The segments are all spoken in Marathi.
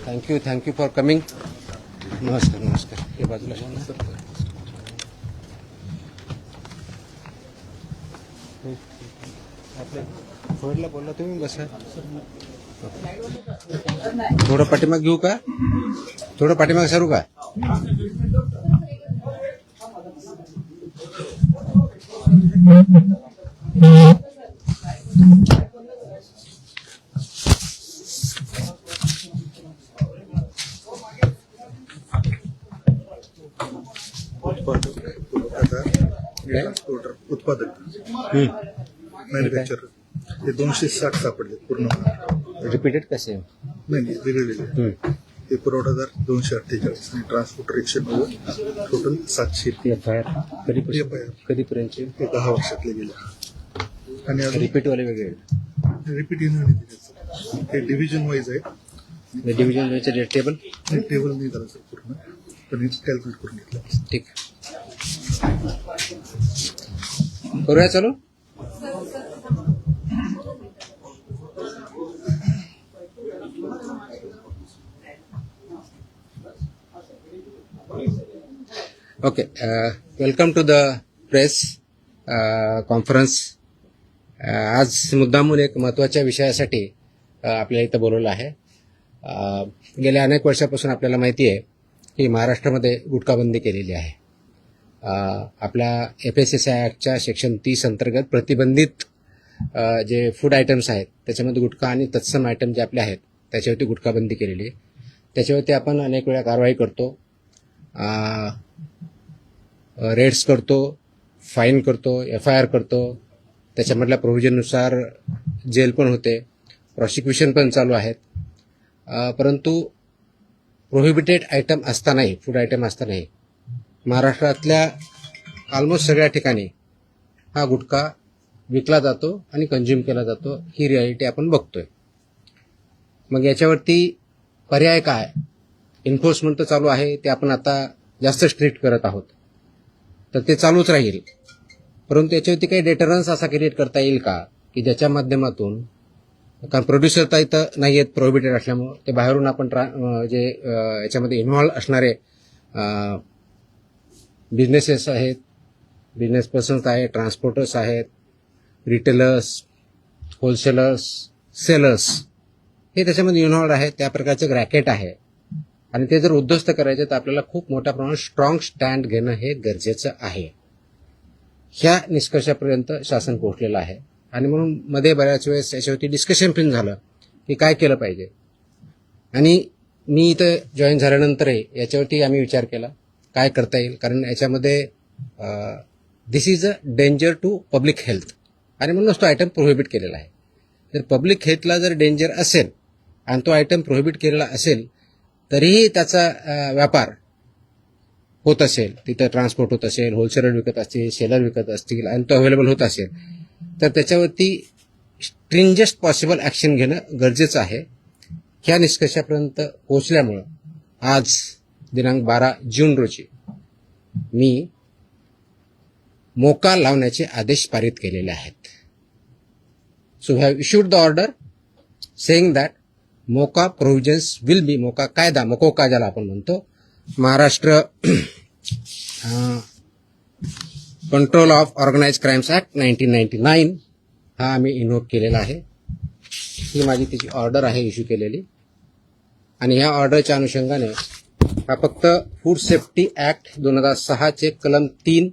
Thank you for coming. नमस्कार. हे बाजूला आपल्या फोडला बोलला तुम्ही बसा. थोडं पाठीमाग घेऊ का? थोडं पाठीमाग सरू का? उत्पादक मॅन्युफॅक्चरर हे 260 सापडले पूर्ण. रिपीटेड कसे? नाही वेगळे. हे पुरवठादार 248 आणि ट्रान्सपोर्टर 190, टोटल 700. FIR कधीपर्यंतचे? ते 10 वर्षातले गेले. आणि रिपीटवाले वेगळे? रिपीट येणार हे डिव्हिजन वाईज आहे. डिव्हिजन वाईज डेट टेबल नाही झालं सर पूर्ण, पण कॅल्क्युलेट करून घेतलं. ठीक. करूया चालू. Okay. Welcome to the press conference. आज मुद्दामून एक महत्त्वाच्या विषयासाठी आपल्याला इथं बोलवलं आहे. गेल्या अनेक वर्षापासून आपल्याला माहिती आहे की महाराष्ट्रामध्ये गुटखाबंदी केलेली आहे. आपल्या FSSAI ॲक्टच्या सेक्शन 30 अंतर्गत प्रतिबंधित जे फूड आयटम्स आहेत त्याच्यामध्ये गुटखा आणि तत्सम आयटम जे आपले आहेत त्याच्यावरती गुटखाबंदी केलेली आहे. त्याच्यावरती आपण अनेक वेळा कारवाई करतो, रेड्स करतो, फाईन करतो, FIR करतो. त्याच्यामधल्या प्रोव्हिजननुसार जेल पण होते, प्रॉसिक्युशन पण चालू आहेत. परंतु प्रोहिबिटेड आयटम असतानाही, फूड आयटम असतानाही महाराष्ट्रातल्या ऑलमोस्ट सगळ्या ठिकाणी हा गुटखा विकला जातो आणि कंझ्युम केला जातो. ही रियालिटी आपण बघतोय. मग याच्यावरती पर्याय काय? एन्फोर्समेंट तर चालू आहे, ते आपण आता जास्त स्ट्रिक्ट करत आहोत, तर ते चालूच राहील. परंतु याच्यावरती काही डेटरन्स असा क्रिएट करता येईल का की ज्याच्या माध्यमातून, कारण प्रोड्युसर तर इथं नाही आहेत प्रोहिबिटेड असल्यामुळं, ते बाहेरून आपण जे याच्यामध्ये इन्व्हॉल्व असणारे बिझनेसेस आहेत, बिझनेस पर्सन्स आहेत, ट्रान्सपोर्टर्स आहेत, रिटेलर्स, होलसेलर्स, सेलर्स, हे त्याच्यामध्ये इन्व्हॉल्व आहेत. त्या प्रकारचं रॅकेट आहे आणि ते जर उद्ध्वस्त करायचे तर आपल्याला खूप मोठ्या प्रमाणात स्ट्रॉंग स्टँड घेणं हे गरजेचं आहे. ह्या निष्कर्षापर्यंत शासन पोहोचलेलं आहे आणि म्हणून मध्ये बऱ्याच वेळेस याच्यावरती डिस्कशन पण झालं की काय केलं पाहिजे. आणि मी इथं जॉईन झाल्यानंतरही याच्यावरती आम्ही विचार केला काय करता येईल, कारण याच्यामध्ये this is a danger to public health आणि म्हणूनच तो आयटम प्रोहिबिट केलेला आहे. जर पब्लिक हेल्थला जर डेंजर असेल आणि तो आयटम प्रोहिबिट केलेला असेल तरीही त्याचा व्यापार होत असेल, तिथं ट्रान्सपोर्ट होत असेल, होलसेलर विकत असतील, सेलर विकत असतील आणि तो अवेलेबल होत असेल, तर त्याच्यावरती स्ट्रिंजेस्ट पॉसिबल ॲक्शन घेणं गरजेचं आहे. ह्या निष्कर्षापर्यंत पोहोचल्यामुळं आज दिनांक 12 जून रोजी मी मोका लावण्याचे आदेश पारित केलेले आहेत. So have issued the order saying that MCOCA provisions will be, MCOCA कायदा, मकोका ज्याला आपण म्हणतो, Maharashtra control of organised crimes act 1999 हा आम्ही इन्व्होक केलेला आहे. ही माझी तिची ऑर्डर आहे इश्यू केलेली. आणि ह्या ऑर्डरच्या अनुषंगाने हा फक्त फूड सेफ्टी ॲक्ट 2006 चे कलम 3,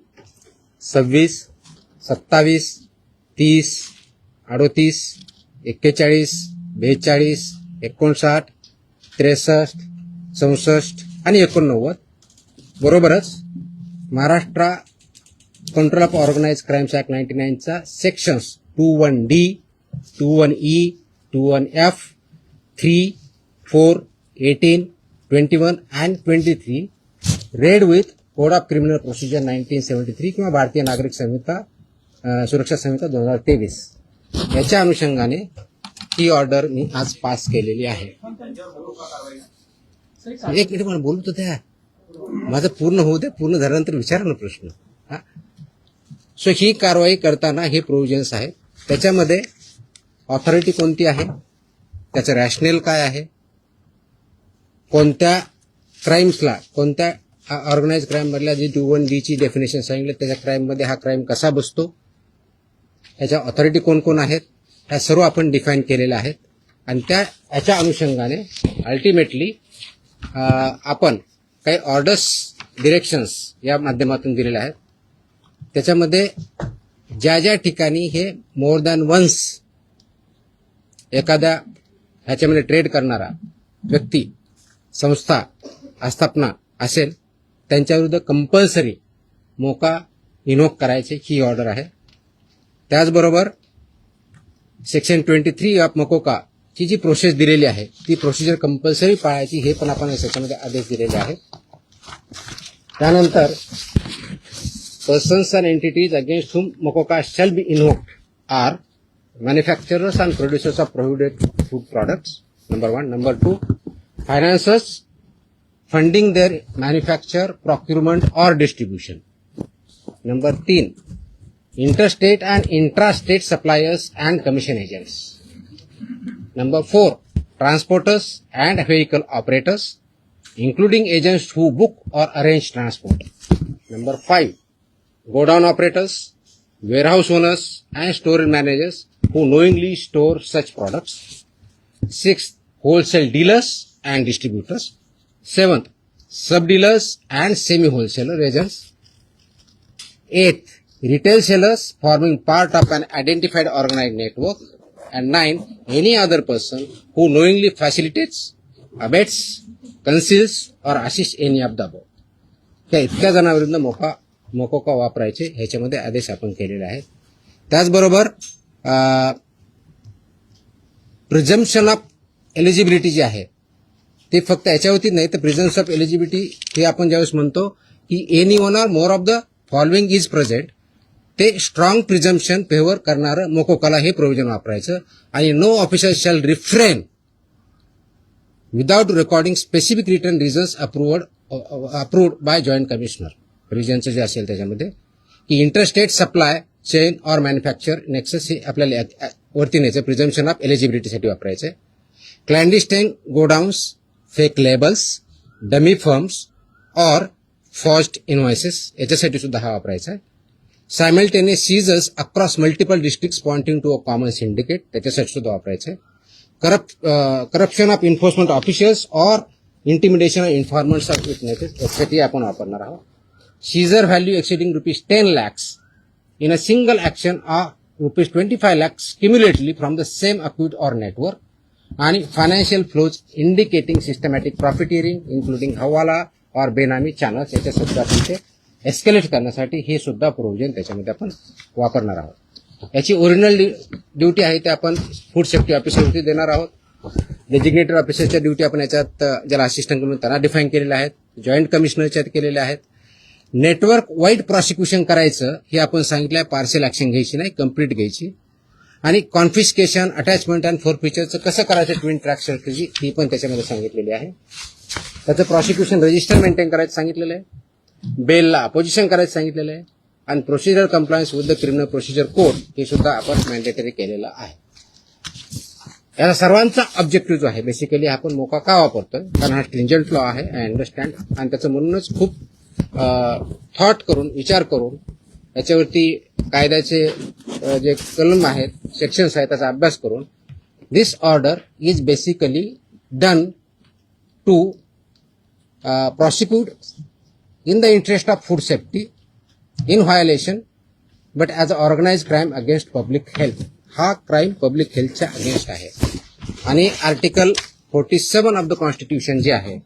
26, 27, 30, 38, 41, 42, 59, 63, 64 आणि 89 बरोबरच Maharashtra control of organised crimes act 99 चा sections 21D, 21E, 21F, 3, 4, 18, 21 and 23 read with code of criminal procedure 1973 किंवा भारतीय नागरिक संहिता सुरक्षा संहिता 2023 याच्या अनुषंगाने ही ऑर्डर मी आज पास केलेली आहे. एक मिनिट मला बोलू तर द्या, माझं पूर्ण होऊ द्या. पूर्ण झाल्यानंतर विचारा ना प्रश्न. सो ही कारवाई करताना हे प्रोव्हिजन्स आहेत. त्याच्यामध्ये ऑथॉरिटी कोणती आहे, त्याचं रॅशनेल काय आहे, कोणत्या क्राईम्सला, कोणत्या ऑर्गनाइज क्राईम मधल्या जे 2(1)D ची डेफिनेशन सांगितलं त्याच्या क्राईम मध्ये हा क्राईम कसा बसतो, याच्या ऑथॉरिटी कोण कोण आहेत, ह्या सर्व आपण डिफाईन केलेल्या आहेत. आणि याच्या अनुषंगाने अल्टिमेटली आपण काही ऑर्डर्स, डिरेक्शन्स या माध्यमातून दिलेल्या आहेत. त्याच्यामध्ये ज्या ज्या ठिकाणी हे मोर दॅन वन्स एखाद्या ह्याच्यामध्ये ट्रेड करणारा व्यक्ती, संस्था, आस्थापना असेल त्यांच्याविरुद्ध कंपल्सरी मोका इन्व्होक करायचे ही ऑर्डर आहे. त्याचबरोबर सेक्शन 23 ऑफ मोकोका ची जी प्रोसेस दिलेली आहे ती प्रोसिजर कंपल्सरी पाळायची हे पण आपण याच्यामध्ये आदेश दिलेले आहेत. त्यानंतर persons and entities against whom MCOCA shall be invoked are manufacturers and producers of prohibited food products, number 1. Number 2, financiers funding their manufacture, procurement or distribution. Number 3, interstate and intrastate suppliers and commission agents. Number 4, transporters and vehicle operators, including agents who book or arrange transport. Number 5, godown operators, warehouse owners and store managers who knowingly store such products. 6th, wholesale dealers and distributors. 7th, sub-dealers and semi-wholesaler agents. 8th, retail sellers forming part of an identified organized network. And 9th, any other person who knowingly facilitates, abets, conceals or assists any of the above. त्या इतक्या जणांविरुद्ध मोकोका वापरायचे ह्याच्यामध्ये आदेश आपण केलेले आहेत. त्याचबरोबर प्रिझम्पशन ऑफ एलिजिबिलिटी जी आहे ते फक्त याच्यावरती नाही तर प्रिझम्पशन ऑफ एलिजिबिलिटी हे आपण ज्यावेळेस म्हणतो की any one or more of the following is present, ते स्ट्रॉंग प्रिझम्पशन फेवर करणारं मोकोकाला हे प्रोव्हिजन वापरायचं. आणि no officer shall refrain without recording specific return reasons approved by joint commissioner. रिजनचं जे असेल त्याच्यामध्ये की इंटरस्टेट सप्लाय चेन और मॅन्युफॅक्चर नेक्सस हे आपल्याला वरती न्यायचं प्रिझम्पशन ऑफ एलिजिबिलिटीसाठी वापरायचं. Clandestine godowns, fake labels, dummy firms और फॉर्ज्ड इनव्हॉइसेस याच्यासाठी सुद्धा हा वापरायचा आहे. Simultaneous seizures across multiple districts pointing to a common syndicate त्याच्यासाठी सुद्धा वापरायचं आहे. करप्शन ऑफ इन्फोर्समेंट ऑफिशियल्स और intimidation of informants of witnesses यासाठी आपण वापरणार आहोत. Seizure value exceeding ₹10 lakhs in a single action or ₹25 lakhs cumulatively from the same account or network, and financial flows indicating systematic profiteering including hawala or benami channels याच्या सुद्धा तिथे एस्केलेट करण्यासाठी हे सुद्धा प्रोव्हिजन त्याच्यामध्ये आपण वापरणार आहोत. याची ओरिजिनल ड्युटी आहे ते आपण फूड सेफ्टी ऑफिसरवरती देणार आहोत. डेजिग्नेटेड ऑफिसरच्या ड्युटी आपण याच्यात ज्याला असिस्टंट म्हणून त्यांना डिफाईन केलेल्या आहेत, जॉईंट कमिशनरच्या केलेल्या आहेत. नेटवर्क वाईड प्रॉसिक्युशन करायचं हे आपण सांगितलं आहे, पार्शल ऍक्शन घ्यायची नाही, कंप्लीट घ्यायची. आणि कॉन्फिस्केशन, अटॅचमेंट अँड फोरफिचरचं कसं करायचं ट्विन ट्रॅक स्ट्रॅटेजी ही पण त्याच्यामध्ये सांगितलेली आहे. त्याचं प्रॉसिक्युशन रजिस्टर मेंटेन करायचं सांगितलेलं आहे, बेलला अपोजिशन करायचं सांगितलेलं आहे, आणि procedure compliance with the criminal procedure code हे सुद्धा आपण मॅन्डेटरी केलेलं आहे. याचा सर्वांचा ऑब्जेक्टिव्ह जो आहे बेसिकली आपण मोका का वापरतोय, कारण हा स्ट्रिंजंट लॉ आहे, आय अंडरस्टँड, आणि त्याचं म्हणूनच खूप थॉट करून, विचार करून याच्यावरती कायद्याचे जे कलम आहेत, सेक्शन्स आहेत त्याचा अभ्यास करून this order is basically done to prosecute in the interest of food safety in violation but as an organized crime against public health. हा क्राईम पब्लिक हेल्थच्या अगेन्स्ट आहे. आणि आर्टिकल 47 ऑफ द कॉन्स्टिट्यूशन जे आहे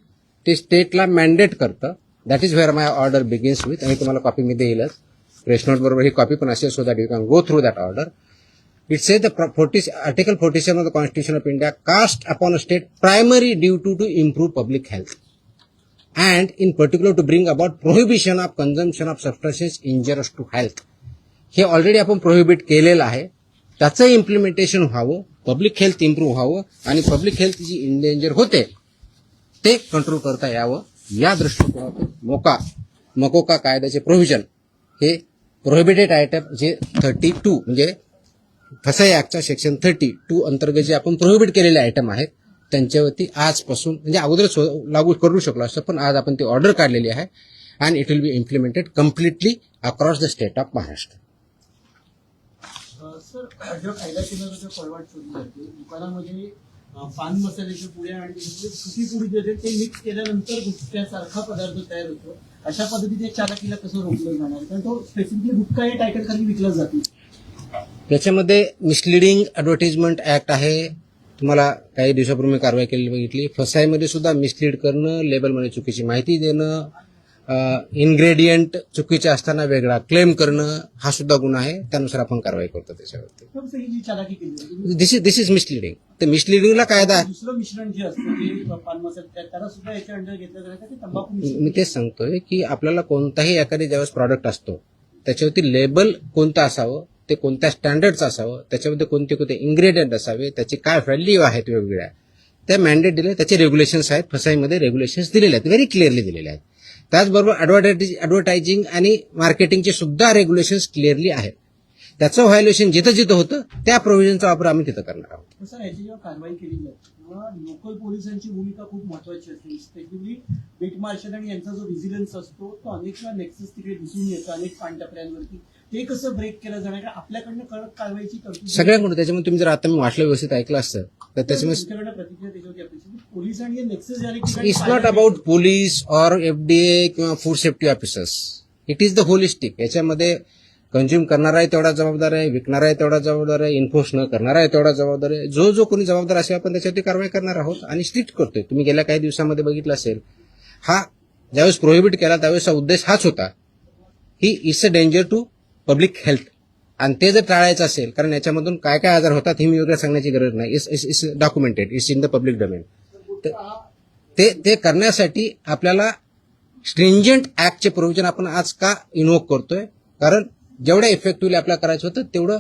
ते स्टेटला मॅन्डेट करतं. That is where my order begins with. आणि तुम्हाला कॉपी मी देईलच, प्रेस नोट बरोबर ही कॉपी पण असेल, so that you can go through that order. It says the Article 47 of the Constitution of India cast upon a state primary duty to improve public health and in particular to bring about prohibition of consumption of substances injurious to health. हे ऑलरेडी आपण प्रोहिबिट केलेलं आहे, त्याचं इम्प्लिमेंटेशन व्हावं, पब्लिक हेल्थ इम्प्रूव्ह व्हावं आणि पब्लिक हेल्थ जी इंडेंजर होते ते कंट्रोल करता यावं या दृष्टिकोनातून मकोका कायद्याचे प्रोव्हिजन हे प्रोहिबिटेड आयटम जे 32 म्हणजे फसाई ऍक्टच्या सेक्शन 32 अंतर्गत जे आपण प्रोहिबिट केलेले आयटम आहेत त्यांच्यावरती आजपासून म्हणजे अगोदरच लागू करू शकलो असतं, पण आज आपण ती ऑर्डर काढलेली आहे and it will B implemented completely across the state of Maharashtra. Sir, जो कायदा केला जातो फॉरवर्ड चोरी जाते दुकानामध्ये पान मसाल्याच्या पुड्या आणि सुकी पुडी जे ते मिक्स केल्यानंतर गुटख्यासारखा पदार्थ तयार होतो. अशा पद्धतीने चालकीला कसं रोखलं जाणार, कारण तो स्पेसिफिकली गुटखा या टायटल खाली विकला जातो. त्याच्यामध्ये मिसलिडिंग ॲडव्हर्टाइजमेंट ऍक्ट आहे. तुम्हाला काही दिवसापूर्वी कारवाई केलेली बघितली. फसाईमध्ये सुद्धा मिसलीड करणं, लेबलमध्ये चुकीची माहिती देणं, इन्ग्रेडियंट चुकीचे असताना वेगळा क्लेम करणं हा सुद्धा गुन्हा आहे. त्यानुसार आपण कारवाई करतो त्याच्यावरती. तर ही जी चालाकी केली जाते, दिस इज मिसलिडिंग. तर मिसलिडिंगला कायदा आहे. दुसरं मिश्रण जे असतं जे पान मसाला त्याला सुद्धा याच्या अंडर घेतलं जातं ते तंबाखू मी मिश्रण. तेच सांगतोय की आपल्याला कोणताही एखादी ज्यावेळेस प्रॉडक्ट असतो त्याच्यावरती लेबल कोणतं असावं, ते कोणत्या स्टँडर्डचं असावं, त्याच्यामध्ये कोणते कोणते इन्ग्रेडियंट असावे, त्याची काय व्हॅल्यू आहेत वेगवेगळ्या, त्या दिले, त्याचे रेग्युलेशन्स आहेत. फसाईमध्ये रेग्युलेशन्स दिलेले आहेत, व्हेरी क्लिअरली दिलेले आहेत. त्याचबरोबर ॲडव्हर्टायझिंग आणि मार्केटिंगचे सुद्धा रेग्युलेशन्स क्लिअरली आहेत. त्याचं व्हायोलेशन जिथं जिथं होतं त्या प्रोव्हिजनचा वापर आम्ही तिथं करणार आहोत. तर सर, याची जेव्हा कारवाई केली जाते तेव्हा लोकल पोलिसांची भूमिका खूप महत्वाची असते. स्पेशली बीट मार्शल आणि यांचा जो व्हिजिलन्स असतो तो अनेक वेळा नेक्सस तिकडे दिसून येतो अनेक पानटपऱ्यांवरती. ते कसं ब्रेक केलं जाणार, कारण आपल्याकडनं कडक कारवाईची तरतूद सगळ्यांकडून. त्याच्यामुळे तुम्ही जर आता मी वाचलं व्यवस्थित ऐकलं असतं तर त्याच्यामुळे तुमच्याकडनं प्रतिक्रिया त्याच्यावरती अपेक्षित. पोलीस आणि नेक्सस झाले की it's not about police or FDA किंवा food safety officers. It is the holistic. याच्यामध्ये कंझ्युम करणारा आहे तेवढा जबाबदार आहे, विकणारा आहे तेवढा जबाबदार आहे, इन्फोर्स न करणारा आहे तेवढा जबाबदार आहे. जो कोणी जबाबदार असेल आपण त्याच्यावरती कारवाई करणार आहोत आणि स्ट्रिक्ट करतोय. तुम्ही गेल्या काही दिवसामध्ये बघितलं असेल, हा ज्यावेळेस प्रोहिबिट केला त्यावेळेसचा उद्देश हाच होता की it's a danger to public health. आणि ते जर टाळायचं असेल, कारण याच्यामधून काय काय आजार होतात हे मी वेगळं सांगण्याची गरज नाही. It's documented, it's in the public domain. ते करण्यासाठी आपल्याला स्ट्रिंजंट ऍक्टचे प्रोव्हिजन आपण आज का इन्व्होक करतोय, कारण जेवढ्या इफेक्टिव्हली आपल्याला करायचं होतं तेवढं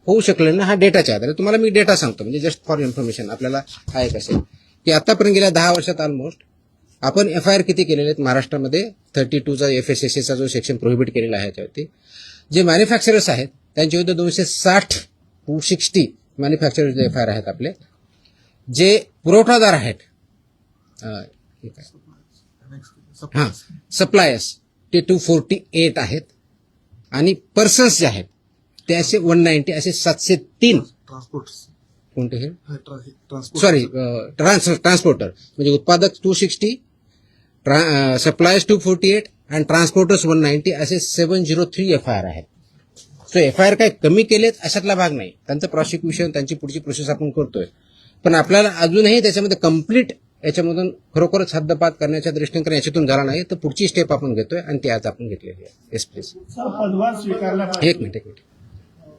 होऊ शकलं ना. हा डेटाच्या आधारे तुम्हाला मी डेटा सांगतो, म्हणजे जस्ट फॉर इन्फॉर्मेशन आपल्याला हा एक असेल की आतापर्यंत गेल्या 10 वर्षात ऑलमोस्ट आपण FIR किती केलेले आहेत महाराष्ट्रामध्ये. 32चा FSSAचा जो सेक्शन प्रोहिबिट केलेला आहे त्याच्यावरती. जे मॅन्युफॅक्चरर्स आहेत त्यांच्या विरुद्ध 260 मॅन्युफॅक्चरर्स FIR आहेत आपले. जे पुरवठादार आहेत सप्लायर्स ते 248 आहेत आणि पर्सन्स जे आहेत ते असे 190, असे 703 ट्रान्सपोर्ट कोणते हे ट्रान्सपोर्ट सॉरी ट्रान्सपोर्टर म्हणजे उत्पादक 260, सप्लायर्स 248 आणि ट्रान्सपोर्टर्स 190 असे 703 FIR आहेत. सो FIR काय कमी केलेत अशातला भाग नाही. त्यांचं प्रॉसिक्युशन, त्यांची पुढची प्रोसेस आपण करतोय. पण आपल्याला अजूनही त्याच्यामध्ये कम्प्लीट याच्यामधून खरोखरच हद्दपात करण्याच्या दृष्टीने कारण याच्यातून झाला नाही तर पुढची स्टेप आपण घेतोय आणि ती आज आपण घेतलेली आहे. Yes please. पदभार स्वीकारला एक मिनिट.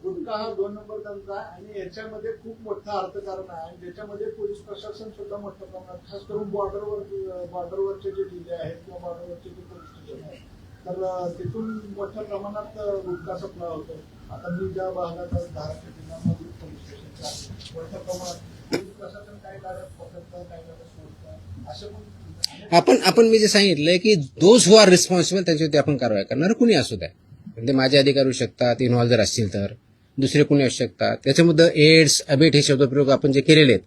गुटखा हा 2 नंबर धंदा आहे आणि याच्यामध्ये खूप मोठं अर्थकारण आहे आणि ज्याच्यामध्ये पोलीस प्रशासन सुद्धा मोठ्या प्रमाणात खास करून बॉर्डरवरचे जे जिल्हे आहेत किंवा बॉर्डरवरचे जे पोलीस स्टेशन आहेत तर तिथून मोठ्या प्रमाणात गुटखा सप्लाय होतो. आता मी ज्या भागात धाराशिव जिल्ह्यामध्ये पोलीस स्टेशनच्या मोठ्या प्रमाणात पोलीस प्रशासन काही गाड्या पकडतं, काही गाड्या सोडतं, असे पण आपण मी जे सांगितलंय की दोज हु आर रिस्पॉन्सिबल त्यांच्यावरती आपण कारवाई करणार. कुणी असू द्या, म्हणजे माझे अधिकारी होऊ शकतात, इन्व्हॉल्व जर असतील तर दुसरे कुणी असू शकतात. त्याच्यामध्ये एड्स, अबेट हे शब्दप्रयोग आपण जे केलेले आहेत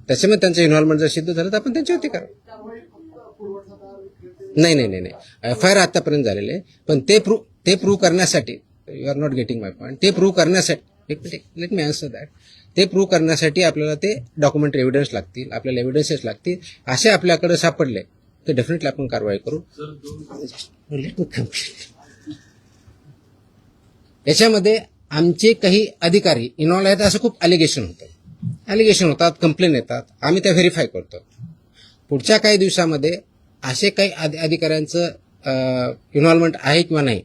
त्याच्यामध्ये त्यांचं इन्व्हॉल्वमेंट जर सिद्ध झालं तर आपण त्यांच्यावरती कारवाई. नाही FIR आतापर्यंत झालेले आहे, पण ते प्रूव्ह करण्यासाठी you are not getting my point. ते प्रूव्ह करण्यासाठी लेट मी आन्सर दॅट. ते प्रूव्ह करण्यासाठी आपल्याला ते डॉक्युमेंटरी एव्हिडन्स लागतील, आपल्याला एव्हिडन्सेस लागतील. असे आपल्याकडे सापडले तर डेफिनेटली आपण कारवाई करू. Let me complete. याच्यामध्ये आमचे काही अधिकारी इन्व्हॉल्व आहेत असं खूप अलिगेशन होतात, कंप्लेन येतात, आम्ही त्या व्हेरीफाय करतो. पुढच्या काही दिवसामध्ये असे काही अधिकाऱ्यांचं इन्व्हॉल्वमेंट आहे किंवा नाही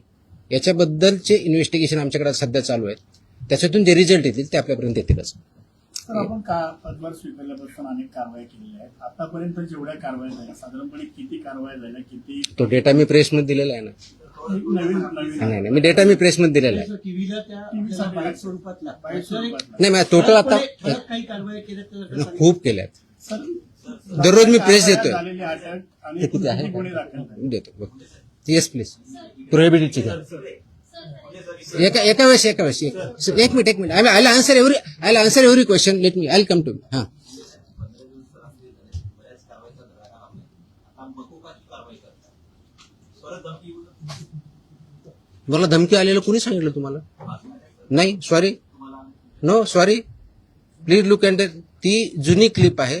याच्याबद्दलचे इन्व्हेस्टिगेशन आमच्याकडे सध्या चालू आहेत. त्याच्यातून जे रिझल्ट येतील ते आपल्यापर्यंत येतीलच. सर, आपण पदभार स्वीकारल्यापासून अनेक कारवाया केलेल्या आहेत. आतापर्यंत जेवढ्या कारवाया झाल्या साधारणपणे किती कारवाया झाल्या, किती तो डेटा मी प्रेसमध्ये दिलेला आहे ना. नाही मी डेटा मी प्रेसमध्ये दिलेला आहे. टीव्हीला त्या बाईट स्वरूपातला नाही माझ्या टोटल आता काही कारवाया केल्या खूप केल्यात. दररोज मी प्रेस देतोय. झालेली अटक आणि हे किती आहे गुन्हे दाखल झाले. देतो बघतो. Yes please. प्रोहिबिटेडची एका वेळेस एक minute. I answer every question. Let me I come to. हां मला धमकी आलेलं कोणी सांगितलं तुम्हाला? नाही, sorry, no sorry, please look at ती जुनी क्लिप आहे,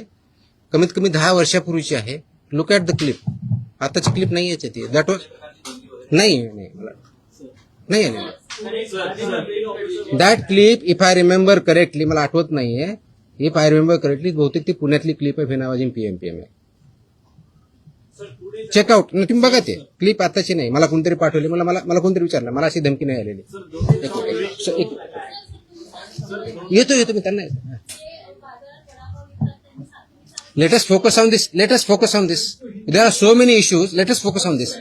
कमीत कमी 10 वर्षापूर्वीची आहे. Look at the clip. आताची क्लिप नाही याची ती. दॅट वॉज नाही मला नाही आलेलं. That clip if I remember correctly, मला आठवत नाहीये, इफ आय रिमेंबर करेक्टली बहुतेक ती पुण्यातली क्लिप आहे, फेनावाजीन पीएमपीएम आहे. चेकआउट तुम्ही बघा, ते क्लिप आताची नाही, मला कोणतरी पाठवली, मला कोणतरी विचारलं, मला अशी धमकी नाही आलेली. येतो मी त्यांना येतो. Let us focus on this. There are so many issues. Let us focus on this.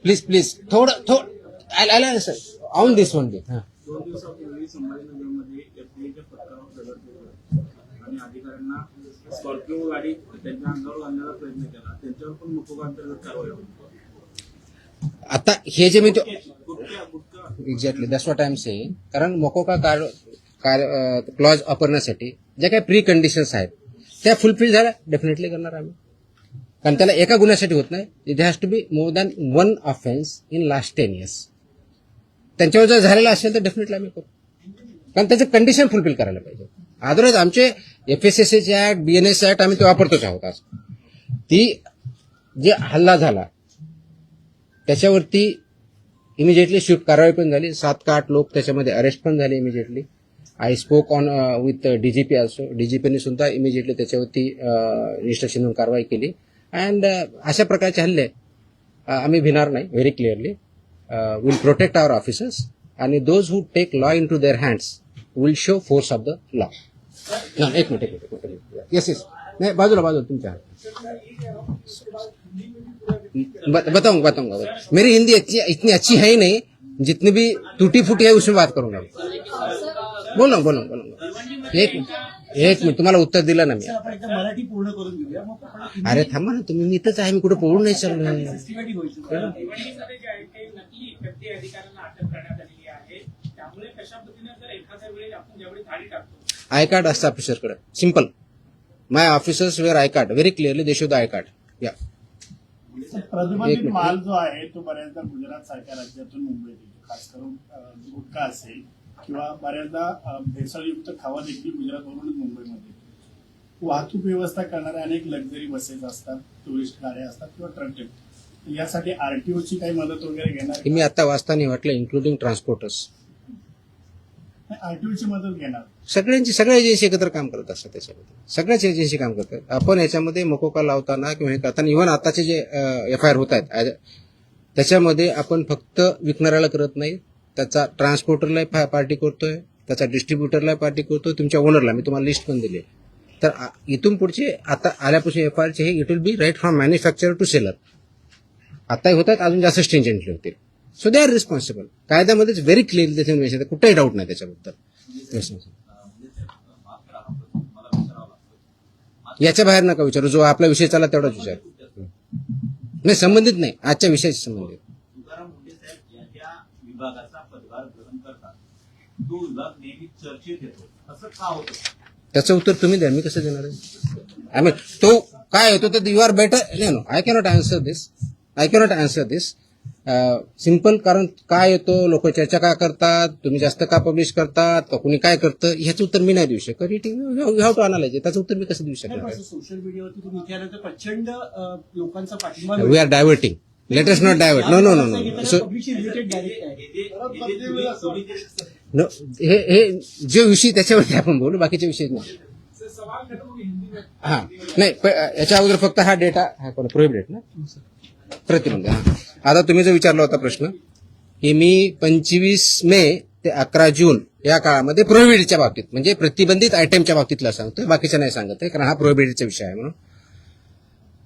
Please. थोडं. I'll answer on this one. 2 दिवसापूर्वी संभाजीनगरमध्ये एफडीएच्या पथकावर दगड फेकला आणि अधिकाऱ्यांना स्कॉर्पिओ गाडी त्यांच्या अंगावर घालण्याचा प्रयत्न केला. त्यांच्यावर पण मोकोका अंतर्गत कारवाई होती. आता हे जे मी exactly that's what I am saying. कारण मोकोका क्लॉज वापरण्यासाठी ज्या काही प्री कंडिशन्स आहेत त्या फुलफिल झाल्या डेफिनेटली करणार आम्ही. कारण त्याला एका गुन्ह्यासाठी होत नाही. It has to be more than 1 offence in last 10 years. त्यांच्यावर जर झालेला असेल तर डेफिनेटली आम्ही करू. कारण त्याचं कंडिशन फुलफिल करायला पाहिजे. अदरवाईज आमचे FSSAचे ऍक्ट, BNS ऍक्ट आम्ही ते वापरतोच आहोत. आज ती जे हल्ला झाला त्याच्यावरती इमिजिएटली स्विफ्ट कारवाई पण झाली. 7 का 8 लोक त्याच्यामध्ये अरेस्ट पण झाले immediately. I spoke on with DGP also. DGPने सुद्धा इमिजिएटली त्याच्यावरती रजिस्ट्रेशन म्हणून कारवाई केली. अँड अशा प्रकारचे हल्ले आम्ही भिणार नाही. Very clearly will protect our officers आणि those who take law into their hands will show force of the law. एक मिनिट. येस नाही, बाजूला तुमच्या. बताऊंगा. मेरी हिंदी इतनी अच्छी है ही नहीं, जितनी भी टूटी फूटी है उसमें बात करूंगा. बोलूंगा. एक मिनिट तुम्हाला उत्तर दिलं ना मी. आपण एकदा मराठी पूर्ण करून घेऊया, मग आपण अरे थांबा ना तुम्ही, मी इथंच आहे, मी कुठे पळून नाही चाललो. सिस्टमॅटिक होईल. भिवंडीमध्ये जे आहे ते नकली एफडी अधिकाऱ्यांना अटक करण्यात आलेली आहे. त्यामुळे कशा पद्धतीने जर एखाद्या वेळेस आपण ज्यावेळी थाळी टाकतो, आय कार्ड असतं ऑफिसरकडे. Simple. My officers wear I card. Very clearly they show the I card. या प्रतिबंधित माल जो आहे तो बऱ्याचदा गुजरात सारख्या राज्यातून मुंबईत येतो. खास करून गुटखा असेल किंवा बऱ्याचदा भेसळयुक्त खावा देखील गुजरातवरूनच मुंबईमध्ये येतो. वाहतूक व्यवस्था करणाऱ्या अनेक लक्झरी बसेस असतात, टुरिस्ट गाड्या असतात किंवा ट्रक. यासाठी RTOची काही मदत वगैरे घेणार? मी आता वाचताना वाटलं इन्क्लुडिंग ट्रान्सपोर्टर्स. RTOची मदत घेणार? सगळ्या एजन्सी एकत्र काम करत असतात. त्याच्यामध्ये सगळ्याच एजन्सी काम करतात. आपण याच्यामध्ये मकोका लावताना किंवा हे करताना इव्हन आताचे जे FIR होत आहेत त्याच्यामध्ये आपण फक्त विकणाऱ्याला करत नाही, त्याचा ट्रान्सपोर्टरला पार्टी करतोय, त्याचा डिस्ट्रीब्युटरला पार्टी करतोय, तुमच्या ओनरला. मी तुम्हाला लिस्ट पण दिली. तर इथून पुढचे आता आल्यापासून FIRचे हे it will be right from manufacturer to seller. आताही होतात, अजून जास्त स्ट्रिंजंटली होतील. So they are responsible. कायद्यामध्येच व्हेरी क्लिअरली त्याचे मेन्शन आहे, कुठेही डाऊट नाही त्याच्याबद्दल. याच्या बाहेर नका विचारू, जो आपला विषय चालला तेवढाच विचार. नाही, संबंधित नाही, आजच्या विषयाशी संबंधित. तुकाराम मुंडे साहेब ज्या विभागाचा पदभार ग्रहण करतात तो विभाग नेहमी चर्चेत येतो, असं का होतं? त्याचं उत्तर तुम्ही द्या, मी कसं देणार आहे? आय मीन तो काय होतो तर you are better. No, I cannot answer this. Simple. कारण काय येतो, लोक चर्चा का करतात, तुम्ही जास्त का पब्लिश करतात, का कुणी काय करतं, ह्याचं उत्तर मी नाही देऊ शकत. You have to analyse. त्याचं उत्तर मी कसं देऊ शकणार? सोशल मीडियावरती तुम्ही विचारलं प्रचंड लोकांचा पाठिंबा. We are diverting. Let us not divert. No. So no, हे जे विषय त्याच्यावरती आपण बोलू, बाकीच्या विषय नाही. हा नाही, याच्या अगोदर फक्त हा डेटा प्रोहिबिटेड ना, प्रतिबंध. आता तुम्ही जो विचारला होता प्रश्न की मी 25 मे ते 11 जून या काळामध्ये प्रोहिबिटेडच्या बाबतीत म्हणजे प्रतिबंधित आयटमच्या बाबतीतला सांगतोय, बाकीच्या नाही सांगत आहे, कारण हा प्रोहिबिटेडचा विषय आहे. म्हणून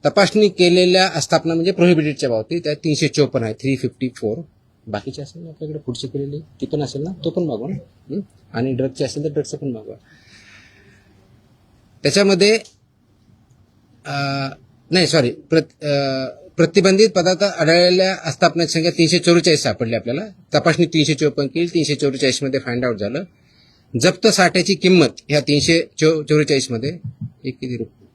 तपासणी केलेल्या आस्थापना म्हणजे प्रोहिबिटेडच्या बाबतीत त्या 354 आहे, 354. बाकीचे असेल ना आपल्याकडे पुढची केलेली ती पण असेल ना, तो पण मागवा ना. आणि ड्रगचे असेल तर ड्रगचं पण मागवा. त्याच्यामध्ये नाही सॉरी, प्रतिबंधित पदार्थ आढळलेल्या आस्थापनाची संख्या 344 सापडली आपल्याला. तपासणी 354 केली, 344 मध्ये फाइंड आउट झालं. जप्त साठ्याची किंमत ह्या 344 मध्ये एक किती रुपये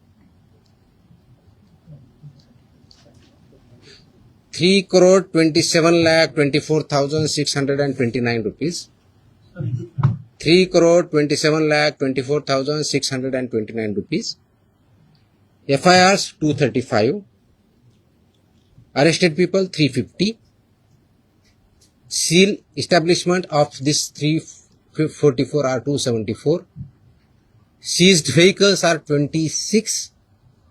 3,27,24,629 rupees. 3,27,24,629 rupees. FIRs 235. Arrested people 350. Seal establishment of this 344 are 274. Seized vehicles are 26,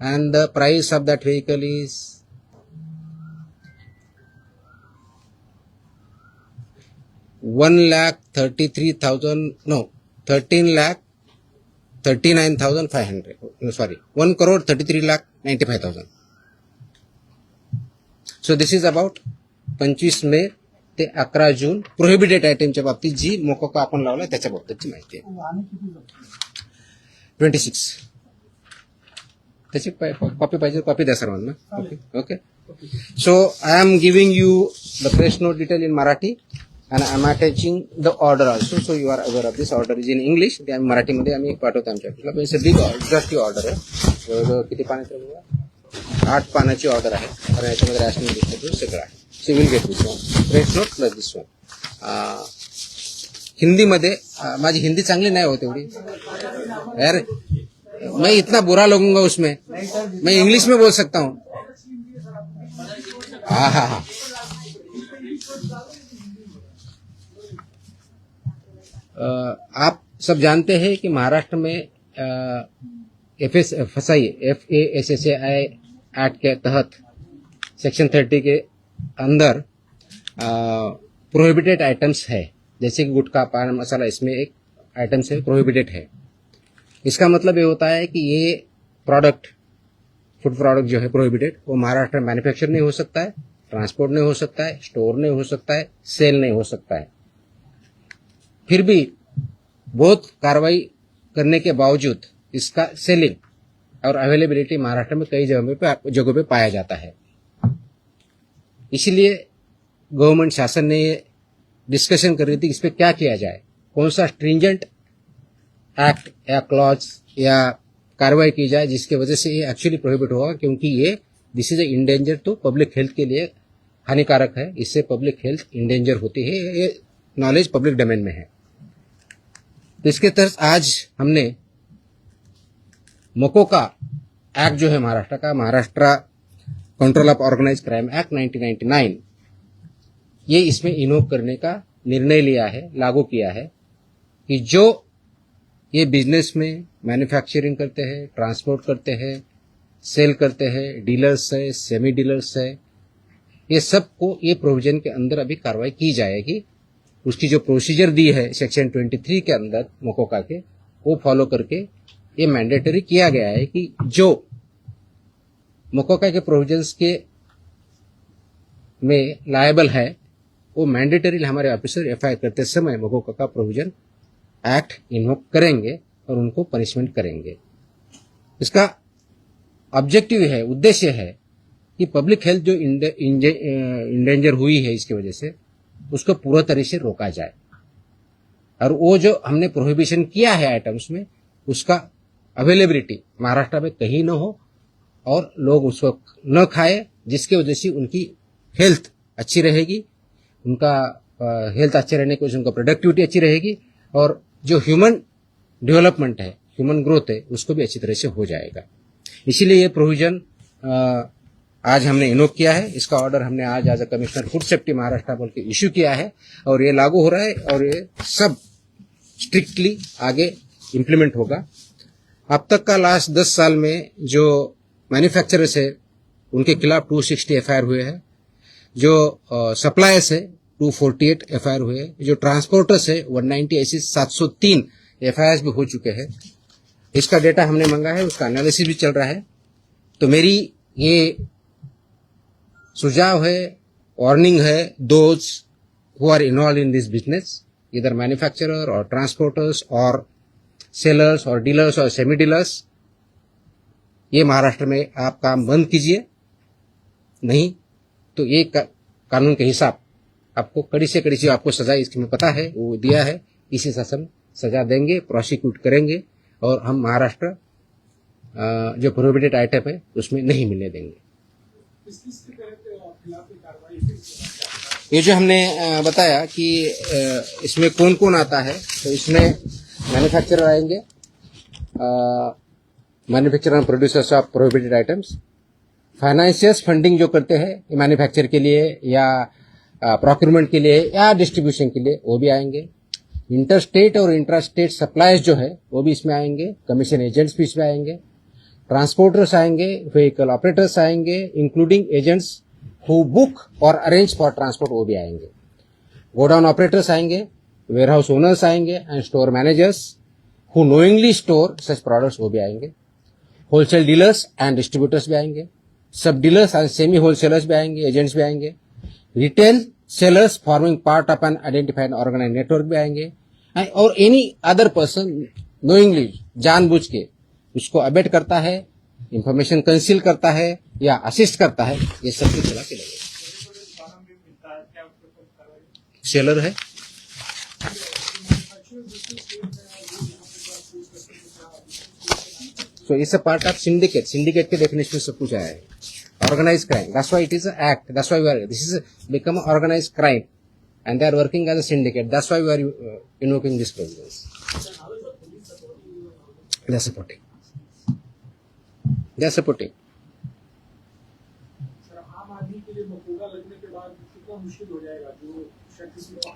and the price of that vehicle is 13,39,500. Sorry, 1,33,95,000. So this is about 25 मे ते 11 जून प्रोहिबिटेड आयटमच्या बाबतीत जी मोकोका आपण लावलाय त्याच्या बाबतीतची माहिती आहे. वाहने किती जप्त? 26. त्याची कॉपी पाहिजे कॉपी द्या सर्वांना. Okay. So I am giving you the press note detail in Marathi and I am attaching the order also. So you are aware of this. Order is in English. ते आम्ही मराठीमध्ये आम्ही पाठवतो आमच्या ऑफिसला. पण बिग एक्झॉस्टिव्ह ऑर्डर आहे. जवळजवळ किती पानाची आहे? 8 पानाची ऑर्डर आहे. कारण याच्यामध्ये रॅशनिंग डिस्ट्रीब्यूट सगळं आहे. So you will get this one. Press note plus this one. हिंदीमध्ये माझी हिंदी चांगली नाही होत एवढी यार. मैं इतना बुरा लगूंगा उसमें. मैं इंग्लिश में बोल सकता हूँ. हाँ हाँ हाँ. आप सब जानते हैं कि महाराष्ट्र में FSI एक्ट के तहत सेक्शन 30 के अंदर प्रोहिबिटेड आइटम्स है. जैसे कि गुटखा, पान मसाला, इसमें एक आइटम से प्रोहिबिटेड है. इसका मतलब ये होता है कि ये प्रोडक्ट, फूड प्रोडक्ट जो है प्रोहिबिटेड, वो महाराष्ट्र में मैन्युफैक्चर नहीं हो सकता है, ट्रांसपोर्ट नहीं हो सकता है, स्टोर नहीं हो सकता है, सेल नहीं हो सकता है. फिर भी बहुत कार्रवाई करने के बावजूद इसका सेलिंग और अवेलेबिलिटी महाराष्ट्र में कई जगहों पे पाया जाता है. इसलिए गवर्नमेंट शासन ने ये डिस्कशन कर रही थी इस पर क्या किया जाए, कौन सा स्ट्रिंजेंट एक्ट या क्लॉज या कार्रवाई की जाए जिसकी वजह से ये एक्चुअली प्रोहिबिट होगा, क्योंकि ये दिस इज ए इंडेंजर, तो पब्लिक हेल्थ के लिए हानिकारक है. इससे पब्लिक हेल्थ इंडेंजर होती है. ये नॉलेज पब्लिक डोमेन में है. तो इसके तहत आज हमने मोकोका एक्ट जो है महाराष्ट्र का, Maharashtra control of organise crime act 1999, ये इसमें इन्वोक करने का निर्णय लिया है, लागू किया है कि जो ये बिजनेस में मैन्युफैक्चरिंग करते हैं, ट्रांसपोर्ट करते हैं, सेल करते हैं, डीलर्स है, सेमी डीलर्स है, ये सबको ये प्रोविजन के अंदर अभी कार्रवाई की जाएगी. उसकी जो प्रोसीजर दी है सेक्शन 23 के अंदर मोकोका के, वो फॉलो करके ये मैंडेटरी किया गया है कि जो मोकोका के प्रोविजंस के में लायबल है वो मैंडेटरी हमारे ऑफिसर एफआईआर करते समय मोकोका का प्रोविजन एक्ट इन्वोक करेंगे और उनको पनिशमेंट करेंगे. इसका ऑब्जेक्टिव है, उद्देश्य है कि पब्लिक हेल्थ जो इंडेंजर हुई है इसकी वजह से उसको पूरा तरह से रोका जाए. और वो जो हमने प्रोहिबिशन किया है आइटम्स में, उसका अवेलेबिलिटी महाराष्ट्र में कहीं न हो और लोग उसको न खाए, जिसकी वजह से उनकी हेल्थ अच्छी रहेगी, उनका हेल्थ अच्छे रहने की वजह से उनका प्रोडक्टिविटी अच्छी रहेगी और जो ह्यूमन डेवलपमेंट है, ह्यूमन ग्रोथ है, उसको भी अच्छी तरह से हो जाएगा. इसीलिए ये प्रोविजन आज हमने इन्वोक किया है. इसका ऑर्डर हमने आज as a commissioner food safety Maharashtra बोल के इश्यू किया है और ये लागू हो रहा है और ये सब स्ट्रिक्टली आगे इम्प्लीमेंट होगा. अब तक का लास्ट 10 साल में जो मैन्युफैक्चरर्स है उनके खिलाफ 260 एफआईआर हुए हैं, जो सप्लायर्स है 248 एफआईआर हुए हैं, जो ट्रांसपोर्टर्स है 190, ऐसी 703 एफआईआर भी हो चुके हैं. इसका डेटा हमने मांगा है, उसका एनालिसिस भी चल रहा है. तो मेरी ये सुझाव है, वार्निंग है, those who are involve in this business, इधर मैन्युफैक्चरर और ट्रांसपोर्टर्स और सेलर्स और डीलर्स और सेमी डीलर्स, ये महाराष्ट्र में आप काम बंद कीजिए, नहीं तो ये कानून के हिसाब आपको कड़ी से कड़ी आपको सजा इसमें पता है वो दिया है, इसी शासन सजा देंगे, प्रोसिक्यूट करेंगे और हम महाराष्ट्र जो प्रोहिबिटेड आइटम है उसमें नहीं मिलने देंगे. किस के तहत ये जो हमने बताया कि इसमें कौन कौन आता है, तो इसमें मैन्युफैक्चरर आएंगे, manufacturer end producers of prohibited items, financiers funding जो करते हैं मैन्युफैक्चर के लिए या प्रोक्यूरमेंट के लिए या डिस्ट्रीब्यूशन के लिए, वो भी आएंगे। इंटर स्टेट और इंट्रा स्टेट सप्लाईज जो है वो भी इसमें आएंगे, कमीशन एजेंट्स भी इसमें आएंगे, ट्रांसपोर्टर्स आएंगे, व्हीकल ऑपरेटर्स आएंगे, इंक्लूडिंग एजेंट्स हु बुक और अरेंज फॉर ट्रांसपोर्ट, वो भी आएंगे। गोडाउन ऑपरेटर्स आएंगे, वेयरहाउस ओनर्स आएंगे and store managers who knowingly store such products, वो भी आएंगे। होलसेल डीलर्स एंड डिस्ट्रीब्यूटर्स भी आएंगे, sub dealers and semi wholesalers भी आएंगे, एजेंट्स भी आएंगे, retail sellers forming part of an identified organise network भी आएंगे, और एनी अदर पर्सन नोइंगली, जानबूझ के उसको अबेट करता है, इंफॉर्मेशन कंसील करता है या असिस्ट करता है, ये सब कुछ चला के लगेगा। सेलर है, so it's a part of syndicate. Syndicate K definition में सब कुछ आया है। Organized crime. That's why it is an act. That's why this is become an organized crime, and they are working as a syndicate. That's why we are invoking these provisions. They are supporting. They are supporting.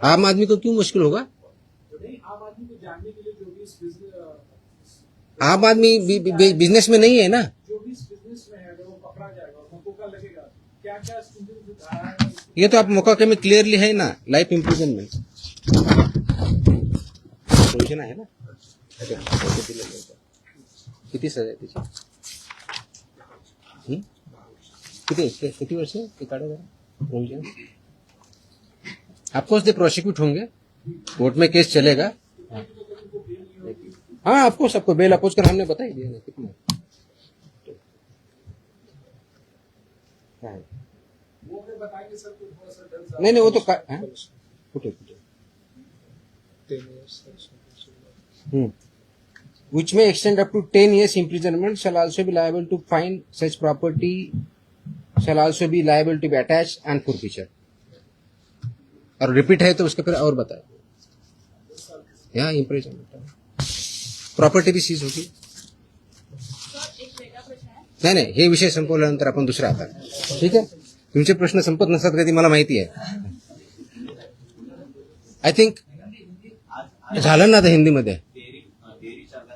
आम आदमी को क्यों मुश्किल होगा? आम आदमी बिजनेस में नहीं है ना। ये तो आप मोकाके में क्लियरली है ना, लाइफ इम्प्रिजनमेंट प्रोविजन आहे ना। किती सजा आहे त्याची? किती वर्ष ते काढा जरा प्रोविजन। ऑफकोर्स दे प्रोसिक्यूट होंगे, कोर्ट में केस चलेगा। हाँ आपको सबको बेल अपोज कर हमने बता ही दिया ना कितना है। नहीं वो तो which may extend up to 10 years imprisonment, shall also be liable to fine, such property shall also be liable to be attached and forfeiture। और रिपीट है तो उसके फिर और बताए, यहाँ इम्प्रिजनमेंट प्रॉपर्टी भी सीज होगी। नाही हे विषय संपवल्यानंतर आपण दुसरा आता, ठीक आहे। तुमचे प्रश्न संपत नसतात कधी, मला माहिती आहे। आय थिंक झालं ना आता हिंदीमध्ये।